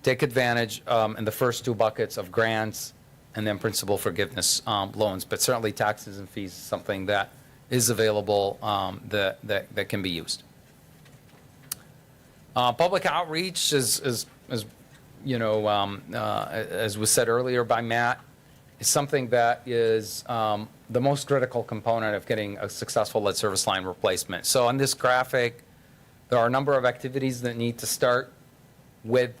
take advantage in the first two buckets of grants and then principal forgiveness loans. But certainly taxes and fees is something that is available that can be used. Public outreach is as was said earlier by Matt, is something that is the most critical component of getting a successful lead service line replacement. So on this graphic, there are a number of activities that need to start with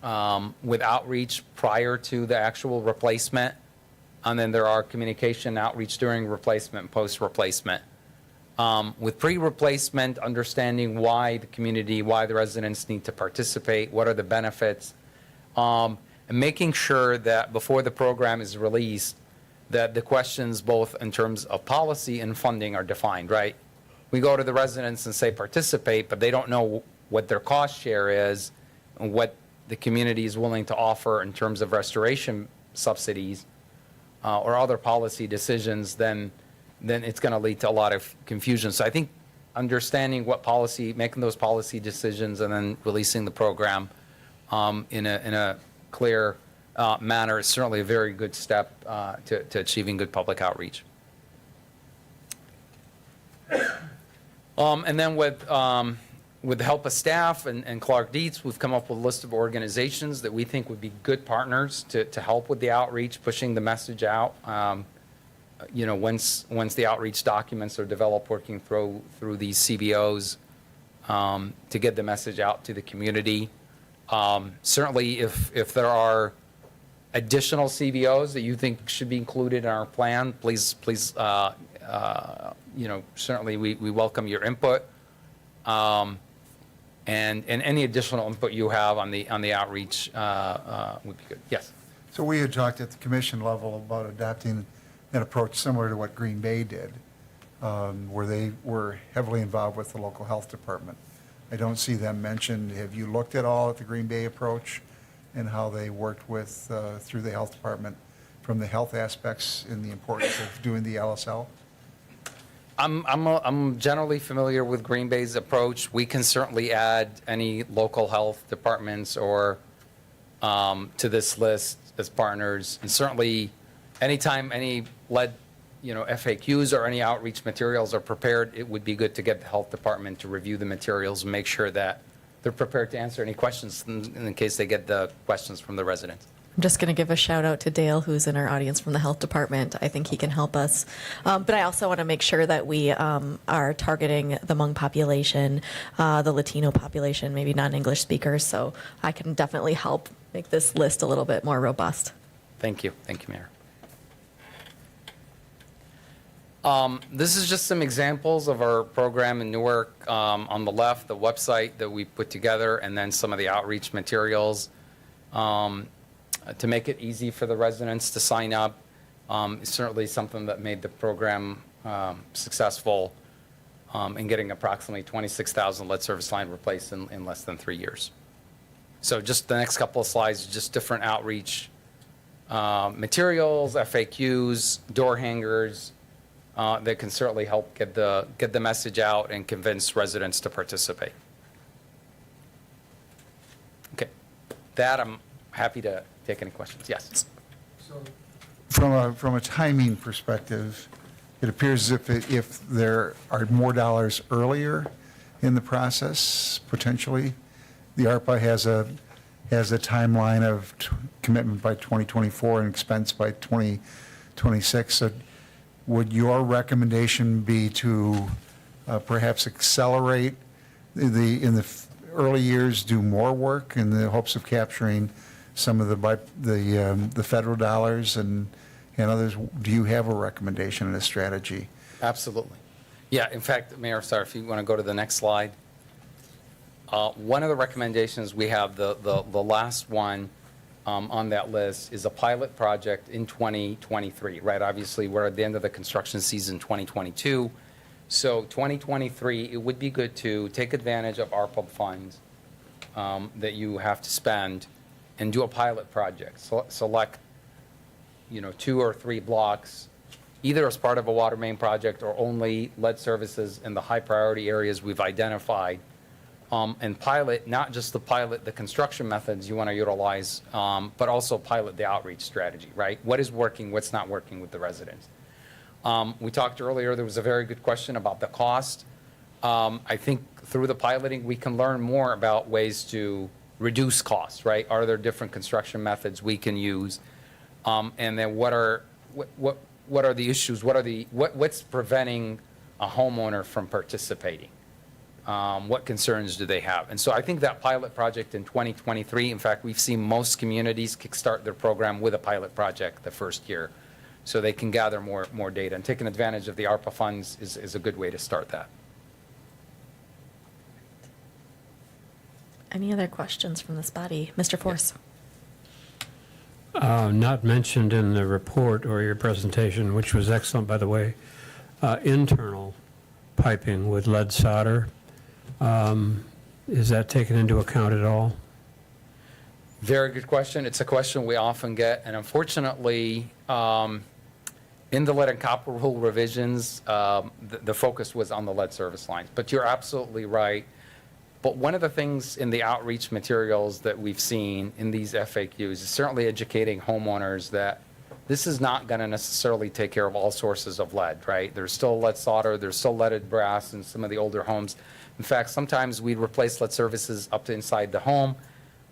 outreach prior to the actual replacement. And then there are communication outreach during replacement and post-replacement. With pre-replacement, understanding why the community, why the residents need to participate, what are the benefits, and making sure that before the program is released, that the questions both in terms of policy and funding are defined, right? We go to the residents and say participate, but they don't know what their cost share is and what the community is willing to offer in terms of restoration subsidies or other policy decisions, then it's going to lead to a lot of confusion. So I think understanding what policy, making those policy decisions and then releasing the program in a clear manner is certainly a very good step to achieving good public outreach. And then with the help of staff and Clark Dietz, we've come up with a list of organizations that we think would be good partners to help with the outreach, pushing the message out. Once the outreach documents are developed, working through these CBOs to get the message out to the community. Certainly, if there are additional CBOs that you think should be included in our plan, please, certainly we welcome your input. And any additional input you have on the outreach would be good. Yes. So we had talked at the commission level about adopting an approach similar to what Green Bay did, where they were heavily involved with the local health department. I don't see them mentioned. Have you looked at all at the Green Bay approach and how they worked with, through the health department from the health aspects and the importance of doing the LSL? I'm generally familiar with Green Bay's approach. We can certainly add any local health departments or to this list as partners. And certainly, anytime any lead, FAQs or any outreach materials are prepared, it would be good to get the health department to review the materials and make sure that they're prepared to answer any questions in case they get the questions from the residents. I'm just going to give a shout out to Dale, who's in our audience from the health department. I think he can help us. But I also want to make sure that we are targeting the Hmong population, the Latino population, maybe non-English speakers. So I can definitely help make this list a little bit more robust. Thank you. Thank you, Mayor. This is just some examples of our program in Newark. On the left, the website that we put together, and then some of the outreach materials. To make it easy for the residents to sign up is certainly something that made the program successful in getting approximately 26,000 lead service line replaced in less than 3 years. So just the next couple of slides, just different outreach materials, FAQs, door hangers that can certainly help get the message out and convince residents to participate. Okay, that I'm happy to take any questions. Yes. So from a timing perspective, it appears as if there are more dollars earlier in the process, potentially. The ARPA has a timeline of commitment by 2024 and expense by 2026. So would your recommendation be to perhaps accelerate in the early years, do more work in the hopes of capturing some of the federal dollars and others? Do you have a recommendation and a strategy? Absolutely. Yeah, in fact, Mayor, sorry, if you want to go to the next slide. One of the recommendations we have, the last one, on that list is a pilot project in 2023, right? Obviously, we're at the end of the construction season 2022. So 2023, it would be good to take advantage of ARPA funds that you have to spend and do a pilot project. Select, 2 or 3 blocks, either as part of a water main project or only lead services in the high priority areas we've identified. And pilot, not just the construction methods you want to utilize, but also pilot the outreach strategy, right? What is working, what's not working with the residents? We talked earlier, there was a very good question about the cost. I think through the piloting, we can learn more about ways to reduce costs, right? Are there different construction methods we can use? And then what are the issues? What's preventing a homeowner from participating? What concerns do they have? And so I think that pilot project in 2023, in fact, we've seen most communities kickstart their program with a pilot project the first year, so they can gather more data. And taking advantage of the ARPA funds is a good way to start that. Any other questions from this body? Mr. Force? Not mentioned in the report or your presentation, which was excellent, by the way, internal piping with lead solder. Is that taken into account at all? Very good question. It's a question we often get, and unfortunately, in the lead and copper rule revisions, the focus was on the lead service lines. But you're absolutely right. But one of the things in the outreach materials that we've seen in these FAQs is certainly educating homeowners that this is not going to necessarily take care of all sources of lead, right? There's still lead solder, there's still leaded brass in some of the older homes. In fact, sometimes we'd replace lead services up to inside the home,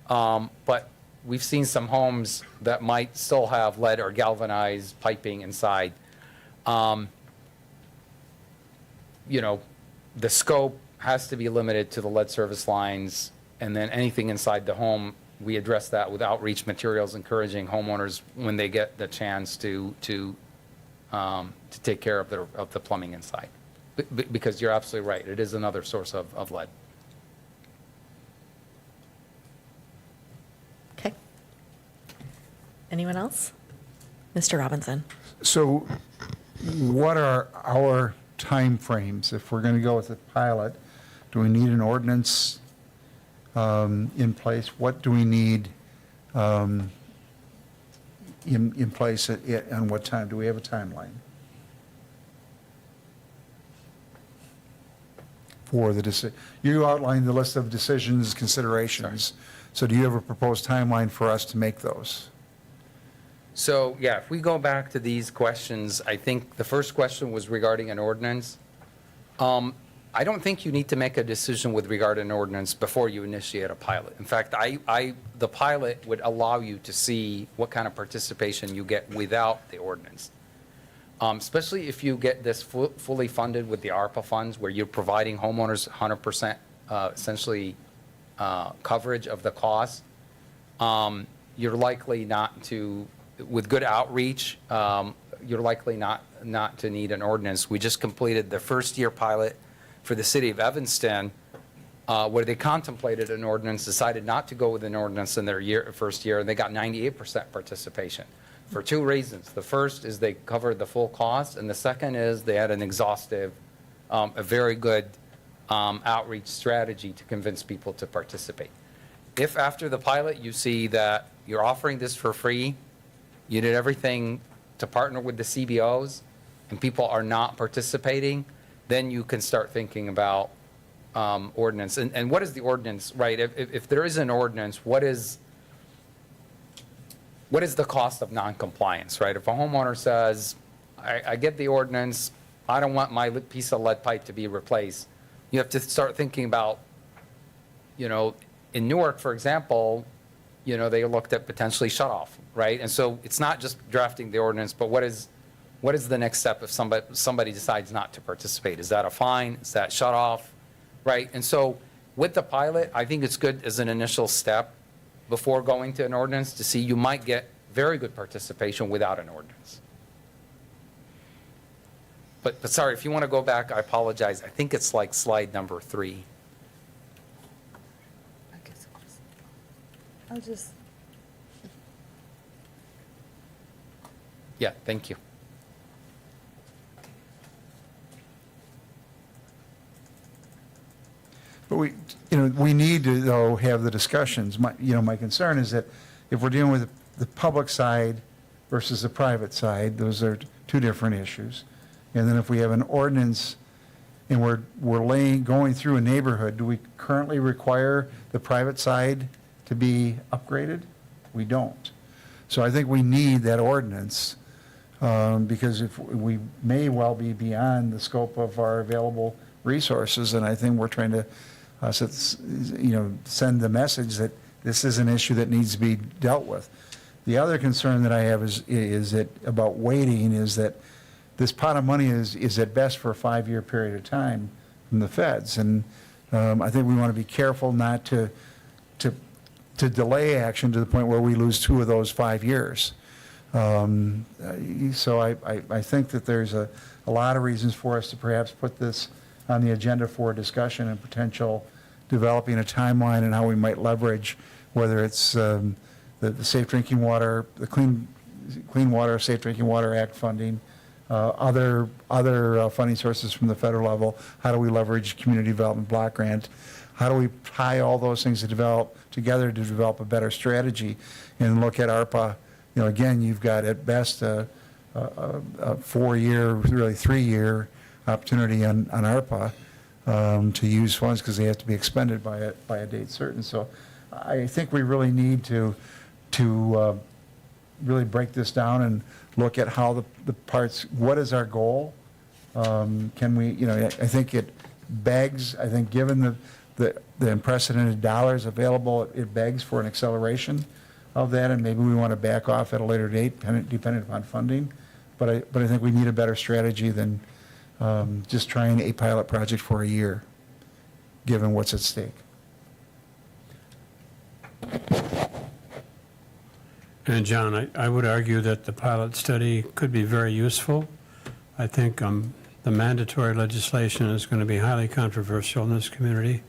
but we've seen some homes that might still have lead or galvanized piping inside. The scope has to be limited to the lead service lines, and then anything inside the home, we address that with outreach materials, encouraging homeowners when they get the chance to take care of the plumbing inside. Because you're absolutely right, it is another source of lead. Okay. Anyone else? Mr. Robinson? So what are our timeframes if we're going to go with a pilot? Do we need an ordinance in place? What do we need in place and what time? Do we have a timeline for the decision? You outlined the list of decisions, considerations. So do you have a proposed timeline for us to make those? So, yeah, if we go back to these questions, I think the first question was regarding an ordinance. I don't think you need to make a decision with regard to an ordinance before you initiate a pilot. In fact, the pilot would allow you to see what kind of participation you get without the ordinance. Especially if you get this fully funded with the ARPA funds, where you're providing homeowners 100% essentially coverage of the cost. You're likely not to, with good outreach, you're likely not to need an ordinance. We just completed the first year pilot for the city of Evanston, where they contemplated an ordinance, decided not to go with an ordinance in their first year, and they got 98% participation for 2 reasons. The first is they covered the full cost, and the second is they had an exhaustive, a very good outreach strategy to convince people to participate. If after the pilot you see that you're offering this for free, you did everything to partner with the CBOs, and people are not participating, then you can start thinking about ordinance. And what is the ordinance, right? If there is an ordinance, what is the cost of noncompliance, right? If a homeowner says, I get the ordinance, I don't want my piece of lead pipe to be replaced, you have to start thinking about, in Newark, for example, they looked at potentially shut off, right? And so it's not just drafting the ordinance, but what is the next step if somebody decides not to participate? Is that a fine? Is that shut off, right? And so with the pilot, I think it's good as an initial step before going to an ordinance to see you might get very good participation without an ordinance. But sorry, if you want to go back, I apologize. I think it's like slide number 3. I'll just, Yeah, thank you. But we need to, though, have the discussions. My concern is that if we're dealing with the public side versus the private side, those are two different issues. And then if we have an ordinance and we're going through a neighborhood, do we currently require the private side to be upgraded? We don't. So I think we need that ordinance, because if we may well be beyond the scope of our available resources, and I think we're trying to send the message that this is an issue that needs to be dealt with. The other concern that I have is that about waiting is that this pot of money is at best for a 5-year period of time from the feds, and I think we want to be careful not to delay action to the point where we lose 2 of those 5 years. So I think that there's a lot of reasons for us to perhaps put this on the agenda for discussion and potential developing a timeline and how we might leverage, whether it's the Safe Drinking Water, the Clean Water, Safe Drinking Water Act funding, other funding sources from the federal level. How do we leverage Community Development Block Grant? How do we tie all those things together to develop a better strategy and look at ARPA? Again, you've got at best a 4-year, really 3-year opportunity on ARPA to use funds because they have to be expended by a date certain. So I think we really need to really break this down and look at how the parts, what is our goal? Can we, I think it begs, given the unprecedented dollars available, it begs for an acceleration of that, and maybe we want to back off at a later date, depending upon funding. But I think we need a better strategy than just trying a pilot project for a year, given what's at stake. And John, I would argue that the pilot study could be very useful. I think the mandatory legislation is going to be highly controversial in this community.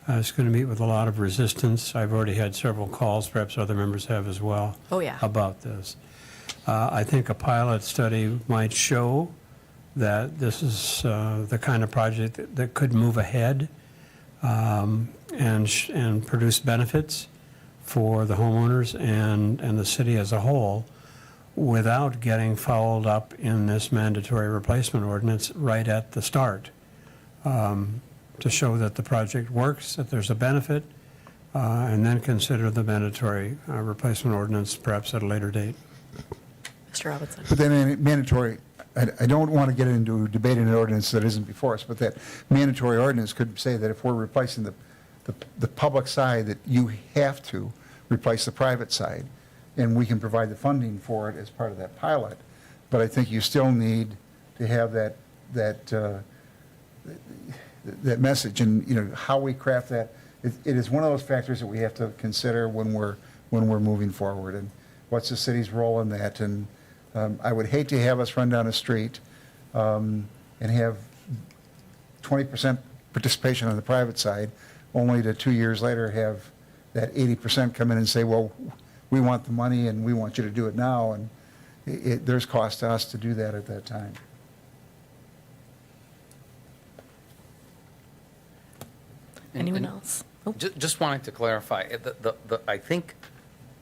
It's going to meet with a lot of resistance. I've already had several calls, perhaps other members have as well. Oh, yeah. About this. I think a pilot study might show that this is the kind of project that could move ahead and produce benefits for the homeowners and the city as a whole without getting fouled up in this mandatory replacement ordinance right at the start, to show that the project works, that there's a benefit, and then consider the mandatory replacement ordinance perhaps at a later date. Mr. Robinson. But then mandatory, I don't want to get into debating an ordinance that isn't before us, but that mandatory ordinance could say that if we're replacing the public side, that you have to replace the private side, and we can provide the funding for it as part of that pilot. But I think you still need to have that message, and how we craft that. It is one of those factors that we have to consider when we're moving forward, and what's the city's role in that. And I would hate to have us run down a street and have 20% participation on the private side, only to 2 years later have that 80% come in and say, well, we want the money and we want you to do it now, and there's cost to us to do that at that time. Anyone else? Oh, Just wanted to clarify, I think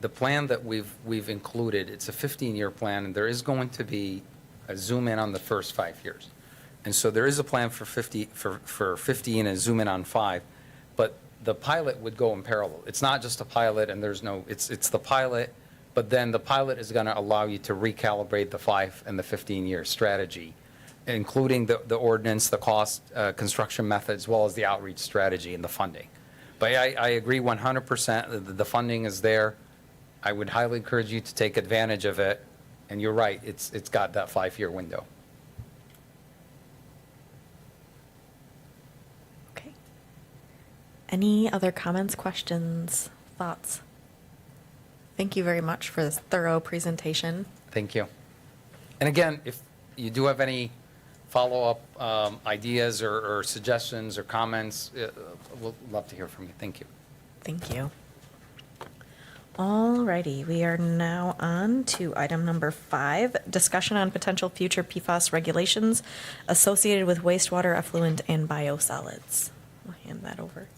the plan that we've included, it's a 15-year plan, and there is going to be a zoom in on the first 5 years. And so there is a plan for 50 and a zoom in on 5, but the pilot would go in parallel. It's not just a pilot and it's the pilot, but then the pilot is going to allow you to recalibrate the 5 and the 15-year strategy, including the ordinance, the cost, construction method, as well as the outreach strategy and the funding. But I agree 100%, the funding is there. I would highly encourage you to take advantage of it, and you're right, it's got that 5-year window. okay. Any other comments, questions, thoughts? Thank you very much for this thorough presentation. Thank you. And again, if you do have any follow-up ideas or suggestions or comments, we'll love to hear from you. Thank you. Thank you. Alrighty, we are now on to item number 5, discussion on potential future PFAS regulations associated with wastewater effluent and biosolids. I'll hand that over.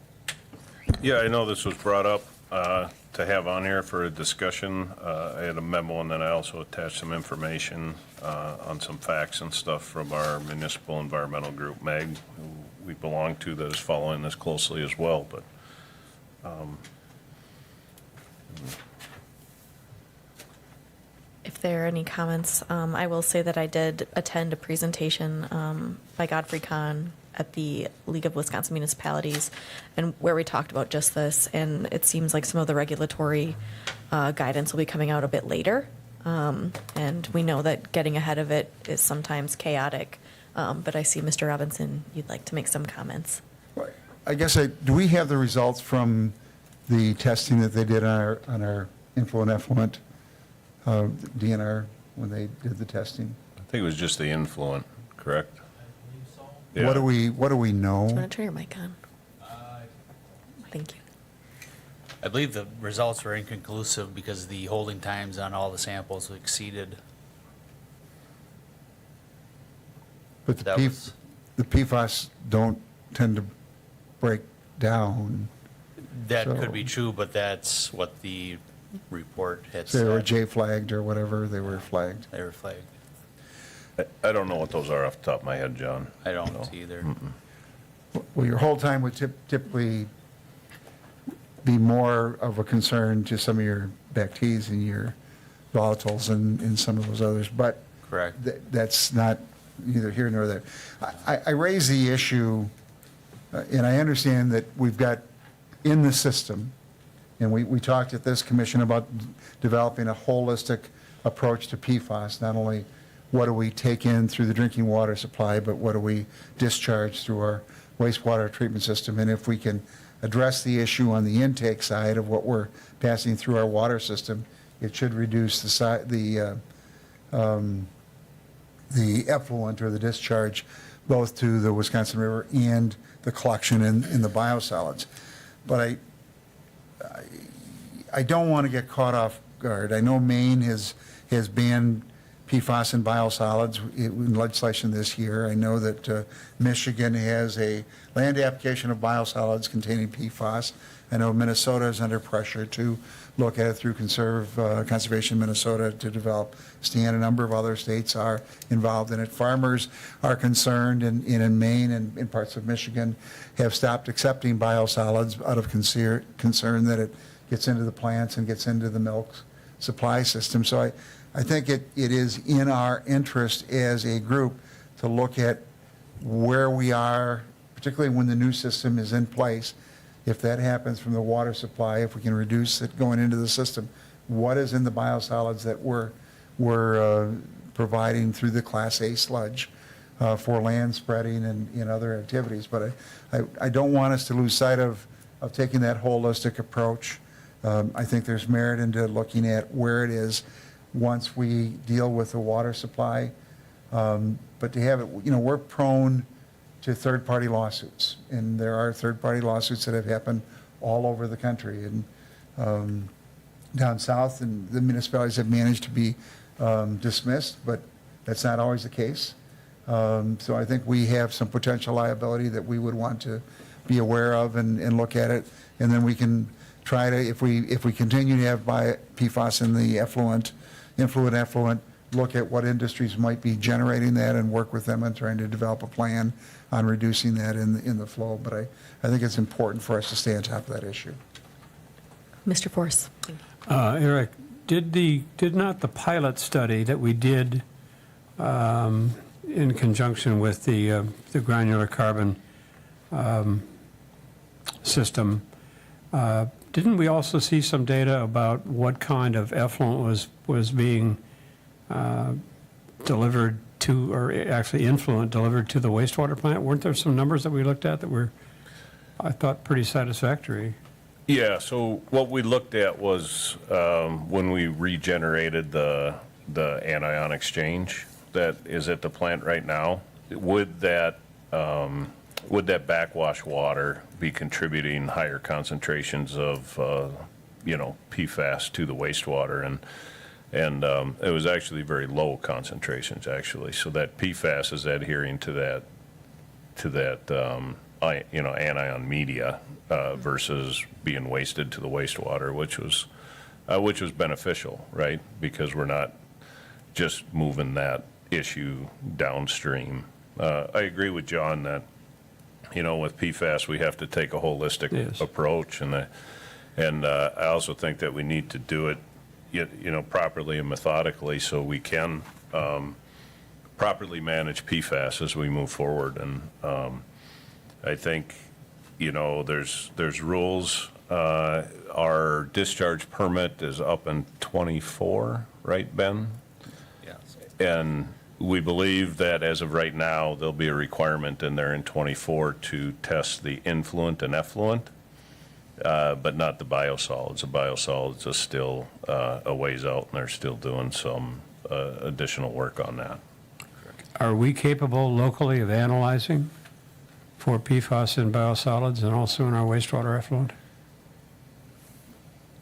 Yeah, I know this was brought up to have on here for a discussion. I had a memo, and then I also attached some information on some facts and stuff from our municipal environmental group, MEG, who we belong to, that is following this closely as well. But If there are any comments, I will say that I did attend a presentation by Godfrey Kahn at the League of Wisconsin Municipalities, and where we talked about just this, and it seems like some of the regulatory guidance will be coming out a bit later. And we know that getting ahead of it is sometimes chaotic, but I see Mr. Robinson, you'd like to make some comments. I guess, do we have the results from the testing that they did on our influent effluent DNR when they did the testing? I think it was just the influent, correct? Yeah. What do we know? Do you want to turn your mic on? Thank you. I believe the results were inconclusive because the holding times on all the samples exceeded. But That was- the PFAS don't tend to break down. That So- could be true, but that's what the report had They were said. J-flagged or whatever, they were flagged. They were flagged. I don't know what those are off the top of my head, John. I don't No. either. Well, your hold time would typically be more of a concern to some of your bacterias and your volatiles and some of those others, but Correct. that's not neither here nor there. I raise the issue, and I understand that we've got in the system, and we talked at this commission about developing a holistic approach to PFAS, not only what do we take in through the drinking water supply, but what do we discharge through our wastewater treatment system. And if we can address the issue on the intake side of what we're passing through our water system, it should reduce the effluent or the discharge both to the Wisconsin River and the collection in the biosolids. But I don't want to get caught off guard. I know Maine has banned PFAS and biosolids in legislation this year. I know that Michigan has a land application of biosolids containing PFAS. I know Minnesota is under pressure to look at it through Conservation Minnesota to develop stand. A number of other states are involved in it. Farmers are concerned, and in Maine and in parts of Michigan have stopped accepting biosolids out of concern that it gets into the plants and gets into the milk supply system. So I think it is in our interest as a group to look at where we are, particularly when the new system is in place. If that happens from the water supply, if we can reduce it going into the system, what is in the biosolids that we're providing through the Class A sludge for land spreading and other activities. But I don't want us to lose sight of taking that holistic approach. I think there's merit into looking at where it is once we deal with the water supply. But to have it, we're prone to third-party lawsuits, and there are third-party lawsuits that have happened all over the country. And down south, and the municipalities have managed to be dismissed, but that's not always the case. So I think we have some potential liability that we would want to be aware of and look at it, and then we can try to, if we continue to have PFAS in the influent, look at what industries might be generating that and work with them on trying to develop a plan on reducing that in the flow. But I think it's important for us to stay on top of that issue. Mr. Force. Eric, did not the pilot study that we did in conjunction with the granular carbon system, didn't we also see some data about what kind of effluent was being delivered to, or actually influent delivered to the wastewater plant? Weren't there some numbers that we looked at that were, I thought, pretty satisfactory? Yeah, so what we looked at was when we regenerated the anion exchange that is at the plant right now, would that backwash water be contributing higher concentrations of PFAS to the wastewater, and it was actually very low concentrations, actually. So that PFAS is adhering to that anion media versus being wasted to the wastewater, which was beneficial, right? Because we're not just moving that issue downstream. I agree with John that, with PFAS, we have to take a holistic Yes. approach, and I also think that we need to do it, properly and methodically, so we can properly manage PFAS as we move forward. And I think, there's rules. Our discharge permit is up in '24, right, Ben? Yes. And we believe that as of right now, there'll be a requirement in there in '24 to test the influent and effluent, but not the biosolids. The biosolids are still a ways out, and they're still doing some additional work on that. Are we capable locally of analyzing for PFAS in biosolids and also in our wastewater effluent?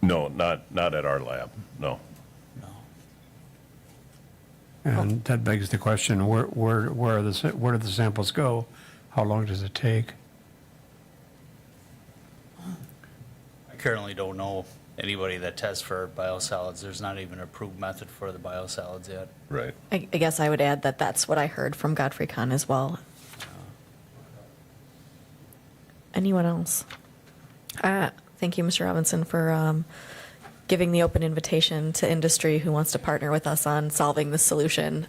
No, not at our lab, no. And that begs the question, where do the samples go? How long does it take? I currently don't know anybody that tests for biosolids. There's not even an approved method for the biosolids yet. Right. I guess I would add that that's what I heard from Godfrey Kahn as well. Anyone else? Thank you, Mr. Robinson, for giving the open invitation to industry who wants to partner with us on solving this solution.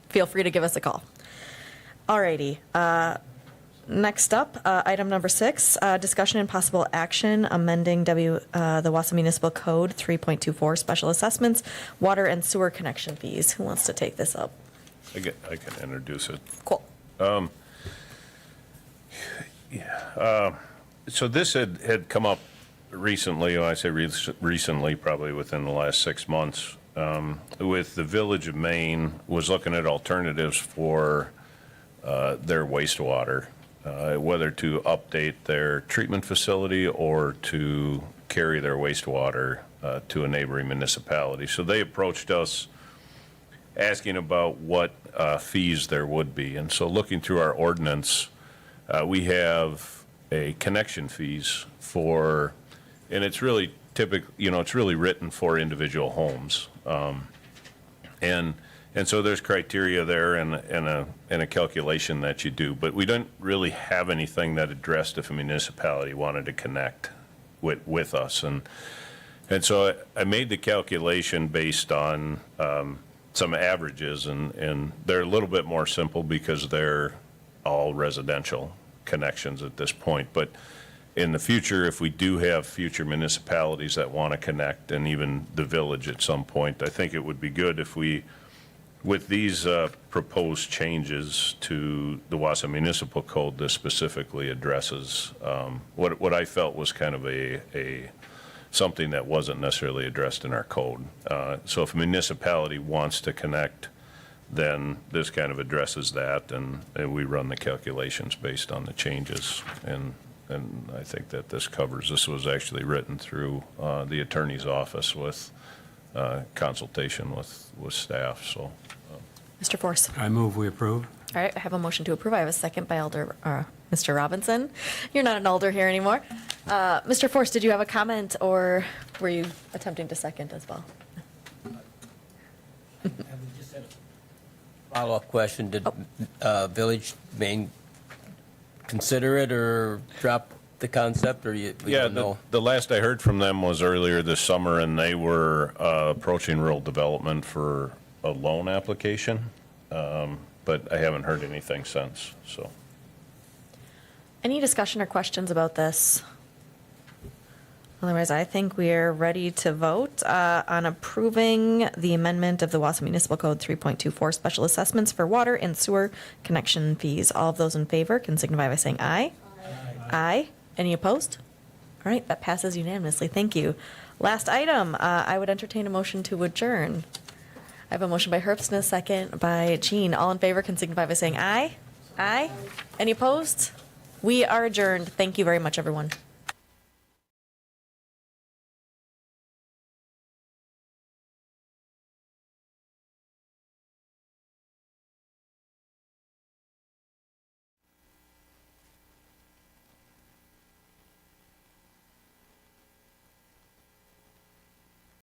Feel free to give us a call. Alrighty. Next up, item number 6, discussion and possible action amending the Wausau Municipal Code 3.24 special assessments, water and sewer connection fees. Who wants to take this up? I can introduce it. Cool. So this had come up recently, when I say recently, probably within the last 6 months, with the Village of Maine was looking at alternatives for their wastewater, whether to update their treatment facility or to carry their wastewater to a neighboring municipality. So they approached us asking about what fees there would be. And so looking through our ordinance, we have a connection fees for, and it's really it's really written for individual homes. And so there's criteria there and a calculation that you do, but we don't really have anything that addressed if a municipality wanted to connect with us. And so I made the calculation based on some averages, and they're a little bit more simple because they're all residential connections at this point. But in the future, if we do have future municipalities that want to connect, and even the village at some point, I think it would be good if we, with these proposed changes to the Wausau Municipal Code, this specifically addresses what I felt was kind of something that wasn't necessarily addressed in our code. So if a municipality wants to connect, then this kind of addresses that, and we run the calculations based on the changes. And I think that this was actually written through the attorney's office with consultation with staff, so. Mr. Force. I move we approve. All right, I have a motion to approve. I have a second by Mr. Robinson. You're not an alder here anymore. Mr. Force, did you have a comment, or were you attempting to second as well? Follow-up question, did Village Maine consider it or drop the concept, or we don't know? The last I heard from them was earlier this summer, and they were approaching rural development for a loan application, but I haven't heard anything since, so. Any discussion or questions about this? Otherwise, I think we're ready to vote on approving the amendment of the Wausau Municipal Code 3.24 special assessments for water and sewer connection fees. All of those in favor can signify by saying aye. Aye. Any opposed? All right, that passes unanimously. Thank you. Last item, I would entertain a motion to adjourn. I have a motion by Herbst and a second by Jean. All in favor can signify by saying aye. Aye. Any opposed? We are adjourned. Thank you very much, everyone.